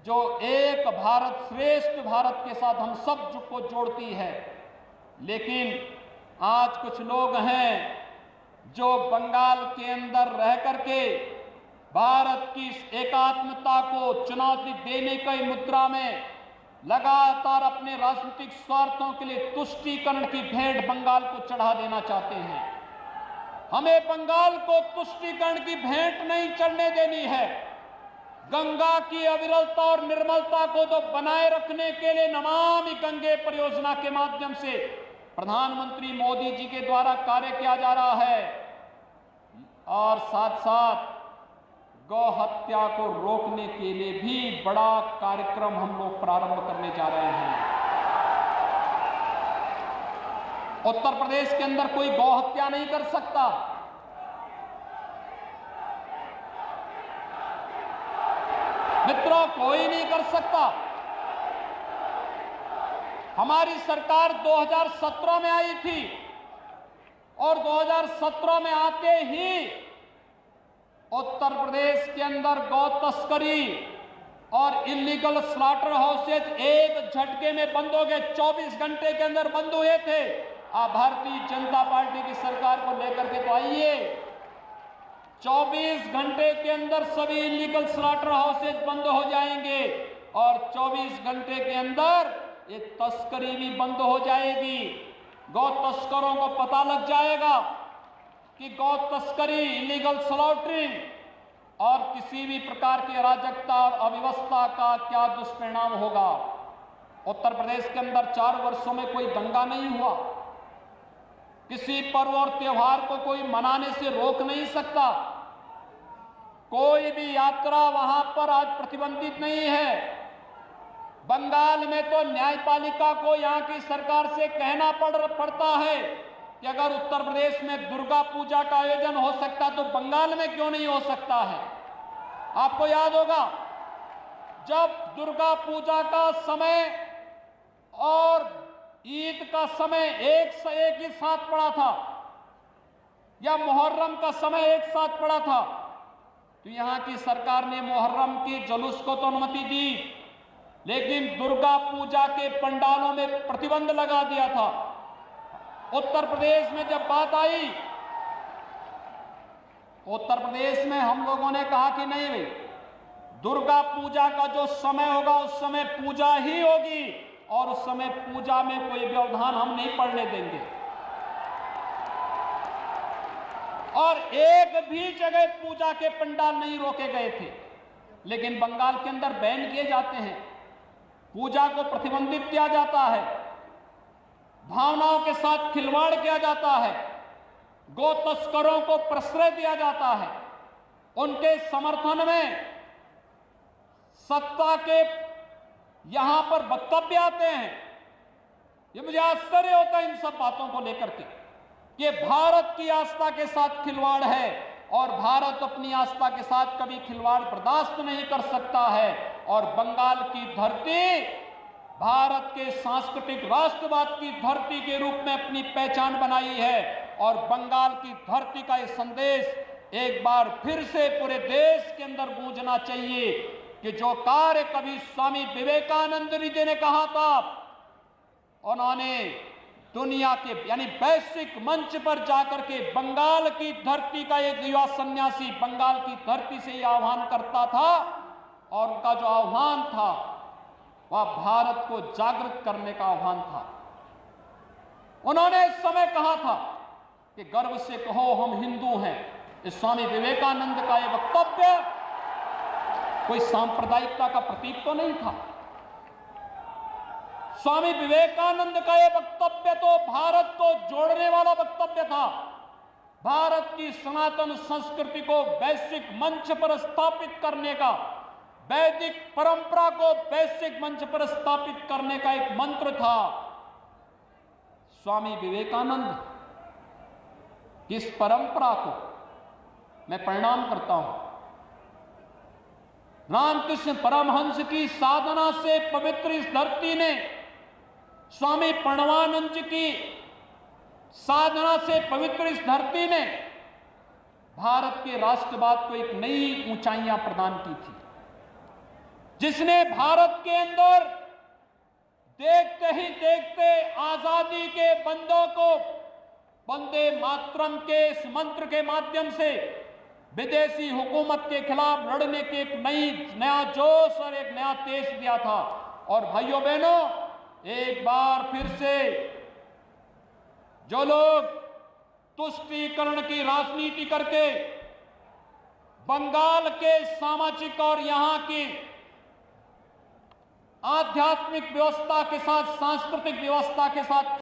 जो एक भारत श्रेष्ठ भारत के साथ हम सब को जोड़ती है। लेकिन आज कुछ लोग हैं जो बंगाल के अंदर रह करके भारत की एकात्मता को चुनौती देने की मुद्रा में लगातार अपने राजनीतिक स्वार्थों के लिए तुष्टीकरण की भेंट बंगाल को चढ़ा देना चाहते हैं। हमें बंगाल को तुष्टीकरण की भेंट नहीं चढ़ने देनी है। गंगा की अविरलता और निर्मलता को तो बनाए रखने के लिए नमामि गंगे परियोजना के माध्यम से प्रधानमंत्री मोदी जी के द्वारा कार्य किया जा रहा है और साथ साथ गौ हत्या को रोकने के लिए भी बड़ा कार्यक्रम हम लोग प्रारंभ करने जा रहे हैं। उत्तर प्रदेश के अंदर कोई गौ हत्या नहीं कर सकता। मित्रों, कोई नहीं कर सकता। हमारी सरकार 2017 में आई थी और 2017 में आते ही उत्तर प्रदेश के अंदर गौ तस्करी और इलीगल स्लॉटर हाउसेज एक झटके में बंद हो गए। 24 घंटे के अंदर बंद हुए थे। आप भारतीय जनता पार्टी की सरकार को लेकर के तो आइए, 24 घंटे के अंदर सभी इलीगल स्लॉटर हाउसेज बंद हो जाएंगे और 24 घंटे के अंदर ये तस्करी भी बंद हो जाएगी। गौ तस्करों को पता लग जाएगा कि गौ तस्करी, इलीगल स्लॉटरिंग और किसी भी प्रकार की अराजकता और अव्यवस्था का क्या दुष्परिणाम होगा। उत्तर प्रदेश के अंदर 4 वर्षों में कोई दंगा नहीं हुआ। किसी पर्व और त्योहार को कोई मनाने से रोक नहीं सकता। कोई भी यात्रा वहां पर आज प्रतिबंधित नहीं है। बंगाल में तो न्यायपालिका को यहां की सरकार से कहना पड़ता है कि अगर उत्तर प्रदेश में दुर्गा पूजा का आयोजन हो सकता तो बंगाल में क्यों नहीं हो सकता है। आपको याद होगा जब दुर्गा पूजा का समय और ईद का समय एक ही साथ पड़ा था या मुहर्रम का समय एक साथ पड़ा था, तो यहां की सरकार ने मुहर्रम की जुलूस को तो अनुमति दी, लेकिन दुर्गा पूजा के पंडालों में प्रतिबंध लगा दिया था। उत्तर प्रदेश में जब बात आई, उत्तर प्रदेश में हम लोगों ने कहा कि नहीं भाई, दुर्गा पूजा का जो समय होगा उस समय पूजा ही होगी और उस समय पूजा में कोई व्यवधान हम नहीं पड़ने देंगे। और एक भी जगह पूजा के पंडाल नहीं रोके गए थे। लेकिन बंगाल के अंदर बैन किए जाते हैं, पूजा को प्रतिबंधित किया जाता है, भावनाओं के साथ खिलवाड़ किया जाता है, गौ तस्करों को प्रश्रय दिया जाता है, उनके समर्थन में सत्ता के यहां पर वक्तव्य आते हैं। ये मुझे आश्चर्य होता है इन सब बातों को लेकर के। ये भारत की आस्था के साथ खिलवाड़ है और भारत अपनी आस्था के साथ कभी खिलवाड़ बर्दाश्त नहीं कर सकता है। और बंगाल की धरती भारत के सांस्कृतिक राष्ट्रवाद की धरती के रूप में अपनी पहचान बनाई है और बंगाल की धरती का ये संदेश एक बार फिर से पूरे देश के अंदर गूंजना चाहिए कि जो कार्य कभी स्वामी विवेकानंद जी ने कहा था, उन्होंने दुनिया के यानी वैश्विक मंच पर जाकर के बंगाल की धरती का एक युवा सन्यासी बंगाल की धरती से यह आह्वान करता था और उनका जो आह्वान था वह भारत को जागृत करने का आह्वान था। उन्होंने इस समय कहा था कि गर्व से कहो हम हिंदू हैं। इस स्वामी विवेकानंद का यह वक्तव्य कोई सांप्रदायिकता का प्रतीक तो नहीं था। स्वामी विवेकानंद का यह वक्तव्य तो भारत को जोड़ने वाला वक्तव्य था। भारत की सनातन संस्कृति को वैश्विक मंच पर स्थापित करने का, वैदिक परंपरा को वैश्विक मंच पर स्थापित करने का एक मंत्र था। स्वामी विवेकानंद की इस परंपरा को मैं प्रणाम करता हूं। रामकृष्ण परमहंस की साधना से पवित्र इस धरती ने, स्वामी प्रणवानंद जी की साधना से पवित्र इस धरती ने भारत के राष्ट्रवाद को एक नई ऊंचाइयां प्रदान की थी। जिसने भारत के अंदर देखते ही देखते आजादी के बंदों को वंदे मातरम के इस मंत्र के माध्यम से विदेशी हुकूमत के खिलाफ लड़ने की एक नया जोश और एक नया तेज दिया था। और भाइयों बहनों, एक बार फिर से जो लोग तुष्टीकरण की राजनीति करके बंगाल के सामाजिक और यहां की आध्यात्मिक व्यवस्था के साथ, सांस्कृतिक व्यवस्था के साथ